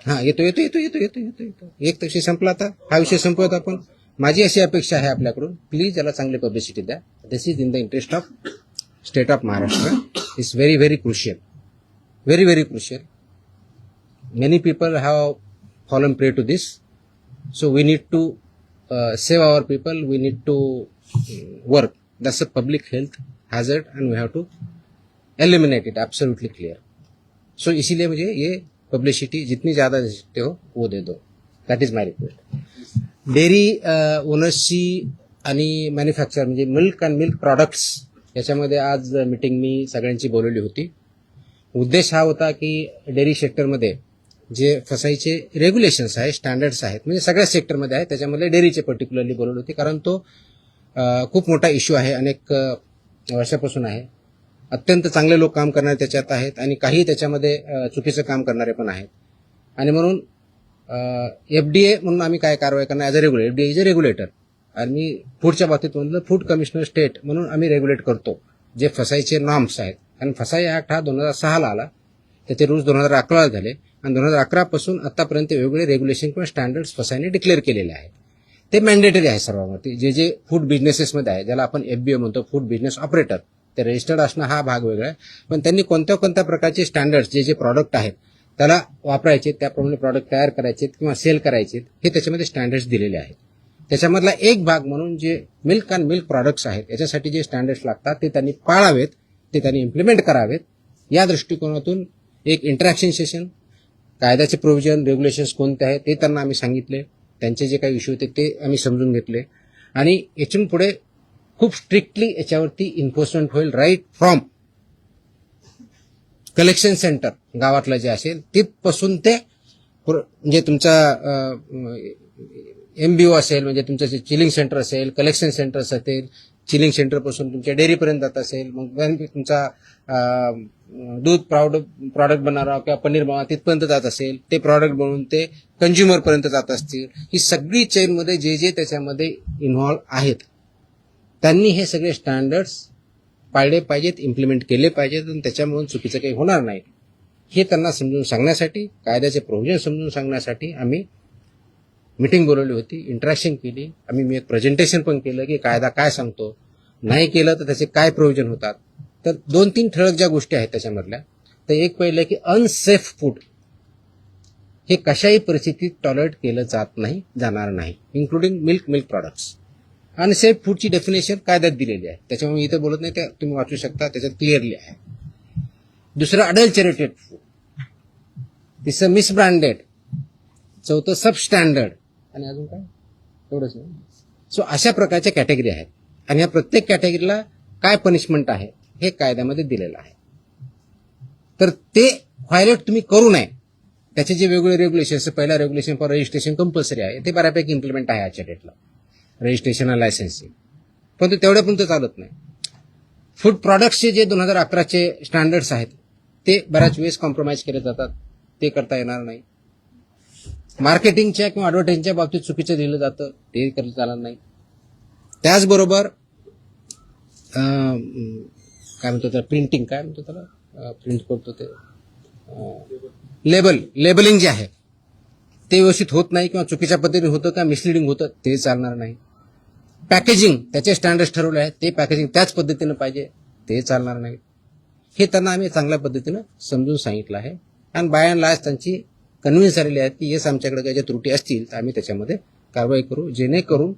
हा येतो येतो येतो येतो येतो येतो येतो एक विषय संपला, आता हा विषय संपवत आपण। माझी अशी अपेक्षा आहे आपल्याकडून, प्लीज याला चांगली पब्लिसिटी द्या। This is in the interest of state of Maharashtra, is very very crucial, very very crucial. Many people have fallen prey to this, so we need to save our people. We need to work. That's a public health hazard, and we have to eliminate it. Absolutely clear. So इसीलिए मुझे ये publicity जितनी ज़्यादा दे सकते हो वो दे दो. That is my request. Dairy ओनर्सची आणि मॅन्युफॅक्चर म्हणजे मिल्क अँड मिल्क प्रॉडक्ट्स याच्यामध्ये आज मीटिंग मी सगळ्यांची बोलवली होती. उद्देश हा होता की डेअरी सेक्टरमध्ये जे फसाईचे रेग्युलेशन्स आहेत, स्टँडर्ड्स आहेत, म्हणजे सगळ्या सेक्टरमध्ये आहेत, त्याच्यामध्ये डेअरीचे पर्टिक्युलरली बोलवले होते, कारण तो खूप मोठा इश्यू आहे, अनेक वर्षापासून आहे. अत्यंत चांगले लोक काम करणारे त्याच्यात आहेत आणि काही त्याच्यामध्ये चुकीचं काम करणारे पण आहेत. आणि म्हणून एफडीए म्हणून आम्ही काय कारवाई करणार as a regulator. FDA is a regulator आणि फूडच्या बाबतीत म्हणलं फूड कमिशनर स्टेट म्हणून आम्ही रेग्युलेट करतो जे फसाईचे नॉर्म्स आहेत. कारण फसाई ऍक्ट हा 2006ला आला, त्याचे रूल्स 2011ला झाले आणि 2011 पासून आतापर्यंत वेगवेगळे रेग्युलेशन किंवा स्टँडर्ड्स फसाईने डिक्लेअर केलेले आहेत. ते मॅन्डेटरी आहे सर्वांवरती. जे जे फूड बिझनेसेसमध्ये आहे, ज्याला आपण एफबीओ म्हणतो, फूड बिझनेस ऑपरेटर, ते रजिस्टर्ड असणं हा भाग वेगळा आहे. पण त्यांनी कोणत्या कोणत्या प्रकारचे स्टँडर्ड्स जे जे प्रॉडक्ट आहेत त्याला वापरायचे, त्याप्रमाणे प्रॉडक्ट तयार करायचे किंवा सेल करायचे, हे त्याच्यामध्ये स्टँडर्ड्स दिलेले आहेत. त्याच्यामधला एक भाग म्हणून जे मिल्क अँड मिल्क प्रॉडक्ट्स आहेत याच्यासाठी जे स्टँडर्ड्स लागतात ते त्यांनी पाळावेत, ते त्यांनी इम्प्लिमेंट करावेत. या दृष्टिकोनातून एक इंटरॅक्शन सेशन, कायद्याचे प्रोव्हिजन, रेग्युलेशन्स कोणते आहेत ते त्यांना आम्ही सांगितले. त्यांचे जे काही इश्यू होते ते आम्ही समजून घेतले आणि यातून पुढे खूप स्ट्रिक्टली याच्यावरती इन्फोर्समेंट होईल. राईट फ्रॉम कलेक्शन सेंटर गावातलं जे असेल तिथपासून ते म्हणजे तुमचा एमबीओ असेल, म्हणजे तुमचं जे चिलिंग सेंटर असेल, कलेक्शन सेंटर्स असेल, चिलिंग सेंटरपासून तुमच्या डेअरीपर्यंत जात असेल, मग तुमचा दूध प्रॉडक्ट बनवणारा किंवा पनीर बनवणारा तिथपर्यंत जात असेल, ते प्रॉडक्ट बनवून ते कंझ्युमरपर्यंत जात असतील, ही सगळी चेनमध्ये जे जे त्याच्यामध्ये इन्व्हॉल्व आहेत त्यांनी हे सगळे स्टँडर्ड्स पाळले पाहिजेत, इम्प्लिमेंट केले पाहिजेत आणि त्याच्यामुळे चुकीचं काही होणार नाही हे त्यांना समजून सांगण्यासाठी, कायद्याचे प्रोव्हिजन समजून सांगण्यासाठी आम्ही मीटिंग बोलवली होती, इंटरॅक्शन केली. मी एक प्रेझेंटेशन पण केलं की कायदा काय सांगतो, नाही केलं तर त्याचे काय प्रोव्हिजन होतात. तर 2-3 ठळक ज्या गोष्टी आहेत त्याच्यामधल्या, तर एक पहिलं की अनसेफ फूड हे कशाही परिस्थितीत टॉलरेट केलं जाणार नाही, इन्क्लुडिंग मिल्क प्रॉडक्ट्स. अनसेफ फूडची डेफिनेशन कायद्यात दिलेली आहे, त्याच्यामुळे इथं बोलत नाही, ते तुम्ही वाचू शकता, त्याच्यात क्लिअरली आहे. दुसरं अडल्चरेटेड फूड, तिसरं मिसब्रँडेड, चौथं सबस्टँडर्ड आणि अजून काय एवढंच. सो अशा प्रकारच्या कॅटेगरी आहेत आणि या प्रत्येक कॅटेगरीला काय पनिशमेंट आहे हे कायद्यामध्ये दिलेलं आहे. तर ते व्हायलेट तुम्ही करू नये, त्याचे जे वेगवेगळे रेग्युलेशन्स, पहिला रेग्युलेशन फॉर रजिस्ट्रेशन कंपल्सरी आहे, ते बऱ्यापैकी इम्प्लिमेंट आहे आजच्या डेटला, रजिस्ट्रेशन आणि लायसन्सिंग, पण तेवढ्यापर्यंत चालत नाही. फूड प्रॉडक्ट्सचे जे 2011चे स्टँडर्ड्स आहेत ते बऱ्याच वेळेस कॉम्प्रोमाइज केले जातात, ते करता येणार नाही. मार्केटिंगच्या किंवा ॲडव्हर्टाइजिंगच्या बाबतीत चुकीचं दिलं जातं, ते करता चालणार नाही. त्याचबरोबर काय म्हणतो त्याला, प्रिंटिंग काय म्हणतो त्याला, प्रिंट करतो ते लेबलिंग जे आहे ते व्यवस्थित होत नाही किंवा चुकीच्या पद्धतीने होतं किंवा मिसलिडिंग होतं, ते चालणार नाही. पॅकेजिंग त्याचे स्टँडर्ड्स ठरवले आहेत, ते पॅकेजिंग त्याच पद्धतीनं पाहिजे, ते चालणार नाही. हे त्यांना आम्ही चांगल्या पद्धतीनं समजून सांगितलं आहे आणि बाय अँड लार्ज त्यांची कन्व्हिन्स झालेली आहेत की येस आमच्याकडे काही ज्या त्रुटी असतील तर आम्ही त्याच्यामध्ये कारवाई करू, जेणेकरून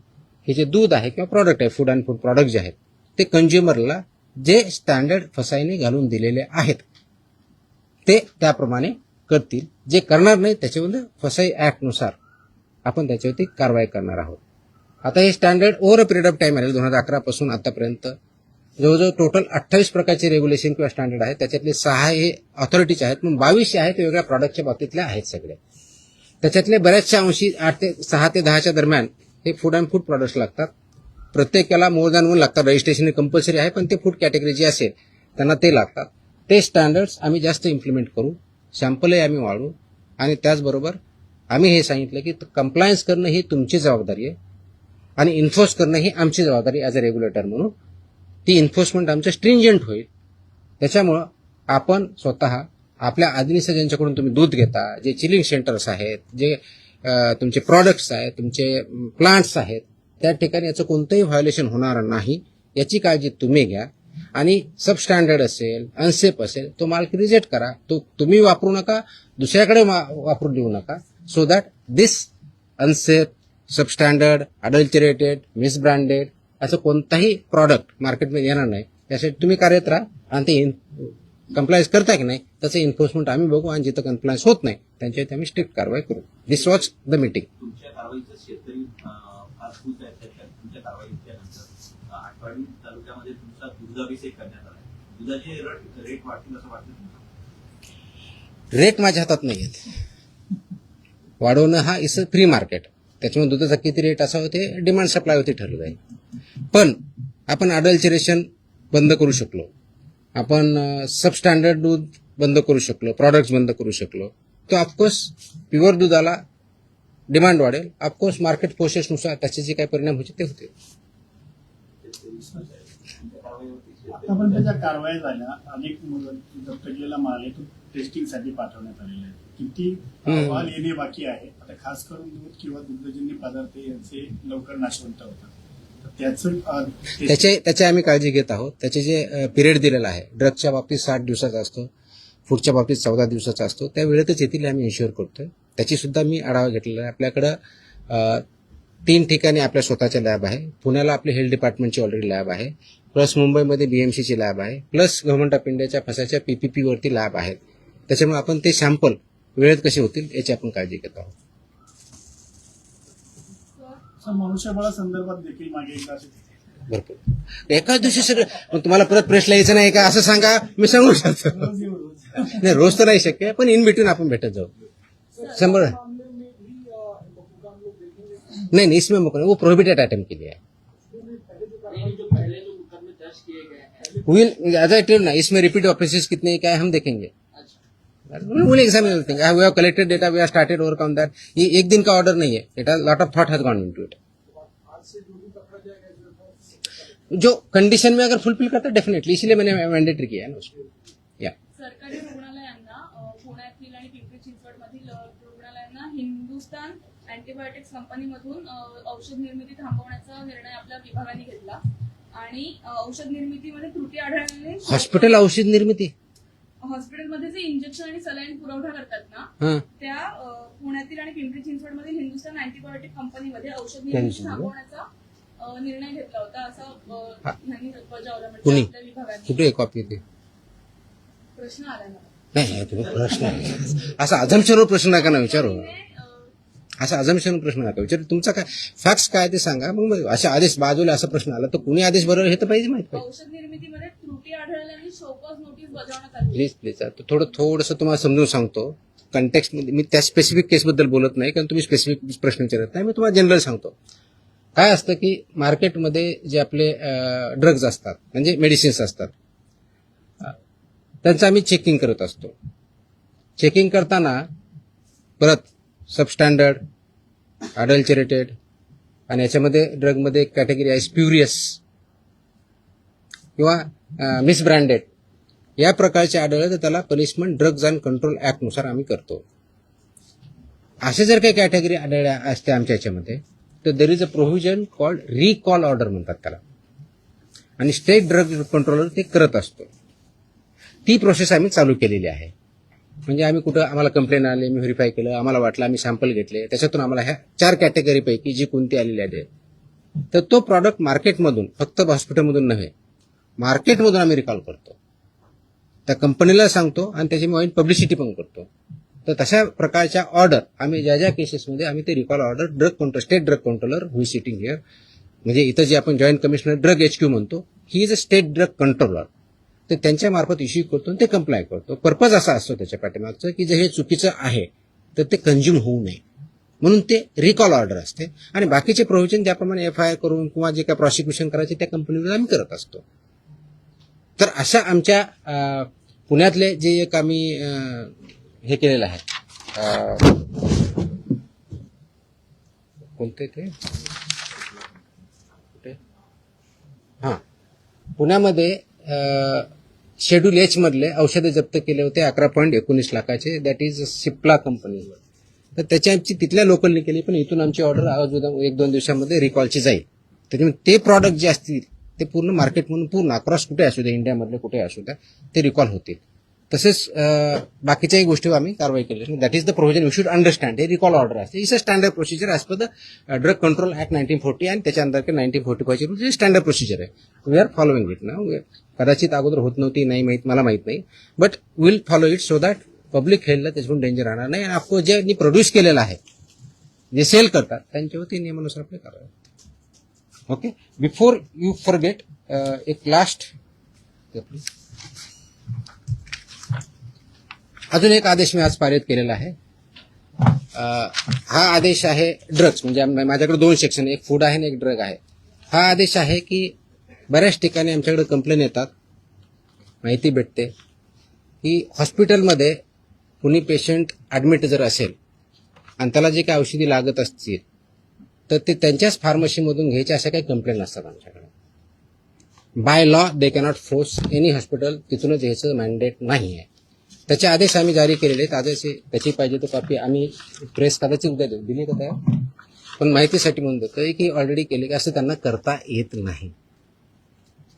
हे जे दूध आहे किंवा प्रॉडक्ट आहे, फूड अँड फूड प्रॉडक्ट जे आहेत ते कंझ्युमरला जे स्टँडर्ड फसाईने घालून दिलेले आहेत ते त्याप्रमाणे करतील. जे करणार नाही त्याच्यामध्ये फसाई ऍक्टनुसार आपण त्याच्यावरती कारवाई करणार आहोत. आता हे standard over a period of time आहे, 2011 पासून आतापर्यंत जवळजवळ टोटल 28 प्रकारचे रेग्युलेशन किंवा स्टँडर्ड आहेत, त्याच्यातले 6 हे ऑथॉरिटीचे आहेत, पण 22 आहेत वेगळ्या प्रॉडक्टच्या बाबतीतले आहेत सगळे. त्याच्यातले बऱ्याचशा अंशी 6 ते 10च्या दरम्यान हे फूड अँड फूड प्रॉडक्ट्स लागतात. प्रत्येकाला मोर दॅन 1 लागतात, रजिस्ट्रेशन कंपल्सरी आहे, पण ते फूड कॅटेगरी जी असेल त्यांना ते लागतात. ते स्टँडर्ड्स आम्ही जास्त इम्प्लिमेंट करू, सॅम्पलही आम्ही वाढवू आणि त्याचबरोबर आम्ही हे सांगितलं की कंप्लायन्स करणं ही तुमची जबाबदारी आहे आणि इन्फोर्स करणं ही आमची जबाबदारी ॲज अ रेग्युलेटर म्हणून. ती इन्फोर्समेंट आमचं स्ट्रिंजंट होईल. त्याच्यामुळं आपण स्वतः आपल्या आधीनिसं ज्यांच्याकडून तुम्ही दूध घेता, जे चिलिंग सेंटर्स आहेत, जे तुमचे प्रॉडक्ट्स आहेत, तुमचे प्लांट्स आहेत, त्या ठिकाणी याचं कोणतंही व्हायोलेशन होणार नाही याची काळजी तुम्ही घ्या. आणि सबस्टँडर्ड असेल, अनसेफ असेल, तो माल रिजेक्ट करा, तो तुम्ही वापरू नका, दुसऱ्याकडे वापरू देऊ नका, so that this unsafe, substandard, adulterated, misbranded असं कोणताही प्रॉडक्ट मार्केटमध्ये येणार नाही. त्यासाठी तुम्ही कार्यरत राहा आणि ते कंप्लायन्स करता की नाही त्याचं एन्फोर्समेंट आम्ही बघू आणि जिथं कंप्लायन्स होत नाही त्यांच्यावरती आम्ही स्ट्रिक्ट कारवाई करू. दिस वॉज द मीटिंग. तुमच्या कारवाईचं शेतकरी फार खुश आहेत. तुमच्या कारवाईनंतर आठवडी तालुक्यामध्ये तुमचा दुधाभिषेक करण्यात आला. दुधाचे रेट वाढतील असं वाटतं तुम्हाला? रेट माझ्या हातात नाही आहेत. वाढवणं हा इज अ फ्री मार्केट, त्याच्यामुळे दुधाचा किती रेट असा होते डिमांड सप्लायवरती ठरलं आहे. पण आपण अडल्चरेशन बंद करू शकलो, आपण सबस्टँडर्ड दूध बंद करू शकलो, प्रॉडक्ट्स बंद करू शकलो, तर ऑफकोर्स प्युअर दुधाला डिमांड वाढेल. ऑफकोर्स मार्केट फोर्सेसनुसार त्याचे जे काही परिणाम होते ते होते. आतापर्यंत ज्या कारवाया झाल्या, अनेक जप्त केलेला माल आहे तो टेस्टिंगसाठी पाठवण्यात आलेला आहे. किती अहवाल येणे बाकी आहे? आता खास करून दूध किंवा दुग्धजन्य पदार्थ यांचे लवकर नाशवंत होतात, त्याची आम्ही काळजी घेत आहोत. त्याचे जे पिरियड दिलेला आहे, ड्रगच्या बाबतीत 60 दिवसाचा असतो, फूडच्या बाबतीत 14 दिवसाचा असतो, त्या वेळेतच येथील आम्ही इन्श्युअर करतोय. त्याची सुद्धा मी आढावा घेतलेला आहे. आपल्याकडं 3 ठिकाणी आपल्या स्वतःच्या लॅब आहे. पुण्याला आपली हेल्थ डिपार्टमेंटची ऑलरेडी लॅब आहे, प्लस मुंबईमध्ये BMCची लॅब आहे, प्लस गव्हर्नमेंट ऑफ इंडियाच्या फसाच्या PPP वरती लॅब आहेत. त्याच्यामुळे आपण ते सॅम्पल वेळेत कसे होतील याची आपण काळजी घेत आहोत. मनुष्यबळा संदर्भात देखील मागे एकदा भरपूर एकाच दिवशी सगळं तुम्हाला परत प्रेसला यायचं नाही का असं सांगा, मी सांगू शकतो. नाही रोज तर नाही शक्य, पण इन बिटवीन आपण भेटत जाऊ. 100 नहीं इसमें वो प्रोहिबिटेड आइटम के लिए है. शासकीय है? विल एज आई टेल ना, इसमें रिपीट ऑफिसेस कितने हैं, क्या है, हम देखेंगे. अच्छा. Will examine everything. We have collected data, we have started work on that. ये एक दिन का ऑर्डर नहीं है. It has lot of thought has gone into it. जो कंडीशन में अगर फुलफिल करता है डेफिनेटली, इसीलिए मैंने मैंडेटरी किया है ना उसको. या सरकारी रुग्णालयांना पुण्यातील आणि पिंपरी चिंचवडमधील रुग्णालयांना हिंदुस्तान अँटीबायोटिक्स कंपनीमधून औषध निर्मिती थांबवण्याचा निर्णय आपल्या विभागाने घेतला आणि औषध निर्मितीमध्ये त्रुटी आढळल्याने हॉस्पिटल औषध निर्मिती. हॉस्पिटलमध्ये जे इंजेक्शन आणि सलाईन पुरवठा करतात ना, हां, त्या पुण्यातील आणि पिंपरी चिंचवडमधील हिंदुस्तान अँटीबायोटिक कंपनीमध्ये औषध निर्मिती थांबवण्याचा निर्णय घेतला होता, असं यांनी बजावलं. म्हणजे कुणी? आपल्या विभागाने कुठे एक कॉपी होती. प्रश्न आला ना. नाही, तुम्ही प्रश्न असा अझम्पशनवर प्रश्न नका ना विचारू. असा अझम्पशनवर प्रश्न नका विचारू. तुमचा काय फॅक्ट्स काय ते सांगा. मग अशा आदेश बाजूला असा प्रश्न आला तर कुणी आदेश बरोबर हे तर पाहिजे माहित पाहिजे. औषध निर्मितीमध्ये त्रुटी आढळल्याने शोकॉज नोटीस बजावण्यात आली. प्लीज थोडंसं तुम्हाला समजून सांगतो. कंटेक्स्ट मध्ये मी त्या स्पेसिफिक केसबद्दल बोलत नाही, कारण तुम्ही स्पेसिफिक प्रश्न विचारत नाही. मी तुम्हाला जनरल सांगतो. काय असतं की मार्केटमध्ये जे आपले ड्रग्ज असतात, म्हणजे मेडिसिन्स असतात, त्यांचं आम्ही चेकिंग करत असतो. चेकिंग करताना परत सबस्टँडर्ड, अडल्चरेटेड, आणि याच्यामध्ये ड्रगमध्ये एक कॅटेगरी आहे स्प्युरियस किंवा मिसब्रँडेड, या प्रकारचे आढळले तर त्याला पनिशमेंट ड्रग्ज अँड कंट्रोल ऍक्टनुसार आम्ही करतो. असे जर काही कॅटेगरी आढळल्या असते आमच्या याच्यामध्ये तर there is a provision called recall order म्हणतात त्याला, आणि स्टेट ड्रग कंट्रोलर ते करत असतो. ती प्रोसेस आम्ही चालू केलेली आहे. म्हणजे आम्ही कुठं आम्हाला कंप्लेंट आले, मी व्हेरीफाय केलं, आम्हाला वाटलं, आम्ही सॅम्पल घेतले, त्याच्यातून आम्हाला ह्या 4 कॅटेगरीपैकी जी कोणती आलेली आहे तर तो प्रॉडक्ट मार्केटमधून, फक्त हॉस्पिटलमधून नव्हे, मार्केटमधून आम्ही रिकॉल करतो. त्या कंपनीला सांगतो आणि त्याची मी पब्लिसिटी पण करतो. तर तशा प्रकारच्या ऑर्डर आम्ही ज्या केसेसमध्ये आम्ही ते recall order drug control, state drug controller who is sitting here, म्हणजे इथं जे आपण जॉईंट कमिशनर ड्रग HQ म्हणतो, he is a state drug controller, तर त्यांच्या मार्फत इश्यू करतो आणि ते कंप्लाय करतो. पर्पज असा असतो त्याच्या पाठीमागचं की जे हे चुकीचं आहे तर ते कंझ्युम होऊ नये, म्हणून ते रिकॉल ऑर्डर असते. आणि बाकीचे प्रोव्हिजन ज्याप्रमाणे FIR करून किंवा जे काय प्रॉसिक्युशन करायचे त्या कंपनीवर आम्ही करत असतो. तर अशा आमच्या पुण्यातले जे एक आम्ही हे केलेलं आहे, कोणते ते हां, पुण्यामध्ये शेड्यूल H मधले औषधे जप्त केले होते 11.19 लाखाचे. That is Cipla company. तर त्याची आमची तिथल्या लोकलने केली, पण इथून आमची ऑर्डर आज 1-2 दिवसामध्ये रिकॉलची जाईल. त्याच्यामुळे ते प्रॉडक्ट जे असतील ते पूर्ण मार्केटमधून पूर्ण अक्रॉस कुठे असू द्या, इंडियामधले कुठे असू द्या, ते रिकॉल होतील. तसेच बाकीच्याही गोष्टीवर आम्ही कारवाई केली. That is the provision you should understand. हे रिकॉल ऑर्डर असते. It's a standard procedure as per the drug control act 1940 आणि त्याच्या अंदर 1945 रूल. स्टँडर्ड प्रोसिजर आहे. वी आर फॉलोइंग इट ना. कदाचित अगोदर होत नव्हती, नाही माहीत, मला माहीत नाही, but will follow it so that public हेल्थला त्याच्यातून डेंजर राहणार नाही. आणि ऑफकोर्स ज्यांनी प्रोड्यूस केलेलं आहे, जे सेल करतात, त्यांच्यावरती नियमानुसार आपले कारवाई. ओके, बिफोर यू फॉरगेट, एक लास्ट अजून एक आदेश मी आज पारित केलेला आहे. हा आदेश आहे ड्रग्ज, म्हणजे माझ्याकडे 2 सेक्शन, एक फूड आहे आणि एक ड्रग आहे. हा आदेश आहे की बऱ्याच ठिकाणी आमच्याकडे कंप्लेन येतात, माहिती भेटते की हॉस्पिटलमध्ये कुणी पेशंट ॲडमिट जर असेल आणि त्याला जे काही औषधी लागत असतील तर ते त्यांच्याच फार्मसीमधून घ्यायचे, अशा काही कंप्लेन असतात आमच्याकडे. By law they cannot force any hospital तिथूनच घ्यायचं मॅन्डेट नाही आहे. त्याचे आदेश आम्ही जारी केलेले आहेत. आदेश त्याची पाहिजे तर कॉपी आम्ही प्रेस कदाचित उद्या देऊ, दिली का त्या, पण माहितीसाठी म्हणून देतोय की ऑलरेडी केले की असं त्यांना करता येत नाही.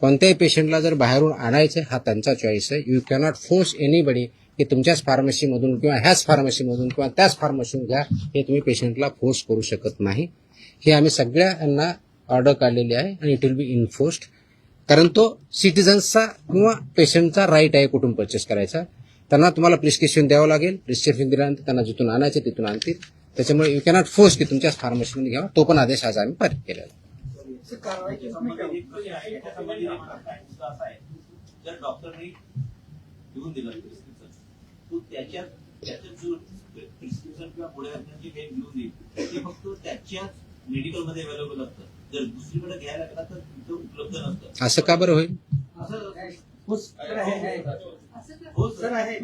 कोणत्याही पेशंटला जर बाहेरून आणायचं, हा त्यांचा चॉईस आहे. यू कॅनॉट फोर्स एनीबडी की तुमच्याच फार्मसीमधून किंवा ह्याच फार्मसीमधून किंवा त्याच फार्मसीमधून घ्या, हे तुम्ही पेशंटला फोर्स करू शकत नाही. हे आम्ही सगळ्यांना ऑर्डर काढलेली आहे आणि इट विल बी इन्फोर्स्ड, कारण तो सिटिझन्सचा किंवा पेशंटचा राईट आहे कुठून परचेस करायचा. त्यांना तुम्हाला प्रिस्क्रिप्शन द्यावं लागेल. प्रिस्क्रिप्शन दिल्यानंतर त्यांना जिथून आणायचे तिथून आणतील. त्याच्यामुळे यू कॅनॉट फोर्स की तुमच्याच फार्मसीमध्ये घ्यावा. तो पण आदेश आज आम्ही पारित केलेला आहे. जर डॉक्टरने लिहून दिलं प्रिस्क्रिप्शन, तो त्याच्यात जो प्रिस्क्रिप्शन किंवा पुढे जे काही लिहून देईल ते फक्त त्याच्याच मेडिकलमध्ये अवेलेबल असतं. जर दुसरीकडे घ्यायला गेला तर तिथं उपलब्ध नसतं. असं का बरं होईल? हो सर आहे. हो सर आहे.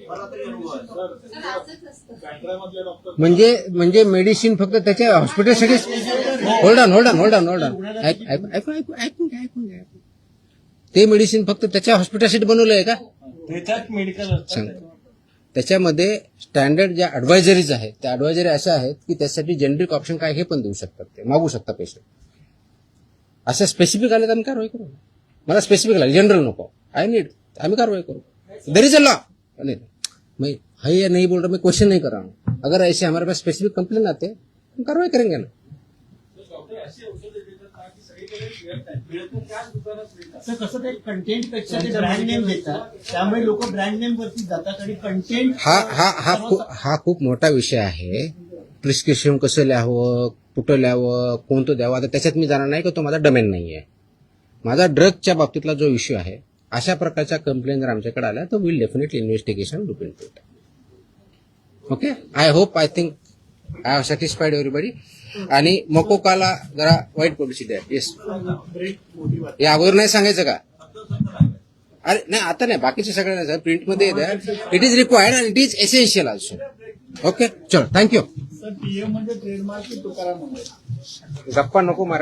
मला तरी अनुभव आहे. बँड्रामधले डॉक्टर म्हणजे मेडिसिन फक्त त्याच्या हॉस्पिटलसाठी. होल्ड ऑन ऐकून घ्या. ते मेडिसिन फक्त त्याच्या हॉस्पिटलसाठी बनवलं आहे का? त्याच्यात मेडिकल सांग. त्याच्यामध्ये स्टँडर्ड ज्या ऍडवायझरीज आहेत त्या ऍडवायझरी अशा आहेत की त्यासाठी जेनरिक ऑप्शन काय हे पण देऊ शकतात, ते मागू शकता पेशंट. अशा स्पेसिफिक आले तर आम्ही कारवाई करू. मला स्पेसिफिक लागले, जनरल नको. आम्ही कारवाई करो. There is a law. मैं है नहीं बोल रहा, मैं क्वेश्चन नहीं कर रहा हूँ. अगर ऐसे हमारे पास स्पेसिफिक कंप्लेन आते हैं हम कार्रवाई करेंगे ना. असं कसं ते कंटेंट पेक्षा ते ब्रँड नेम देतात, त्यामुळे लोक ब्रँड नेम वरती जातात आणि कंटेंट हा खूप मोठा विषय आहे. प्रिस्क्रिप्शन कसं लिहावं, कुठं लिहावं, कोणतं द्यावं, आता त्याच्यात मी जाणार नाही की तो माझा डोमेन नाही आहे. माझा ड्रगच्या बाबतीतला जो इश्यू आहे, अशा प्रकारच्या कंप्लेंट जर आमच्याकडे आल्या तर will definitely investigation look into it. Okay, I think I have satisfied everybody. आणि मकोकाला जरा वाईट पब्लिसिटी आहे. येस, हे अगोदर नाही सांगायचं का? अरे नाही, आता नाही, बाकीचे सगळे नाही, प्रिंटमध्ये it is required and it is essential also. Okay, चलो, थँक्यू. सर पीएम म्हणजे ट्रेडमार्क की तुकाराम मुंडे? गप्पा नको मारा.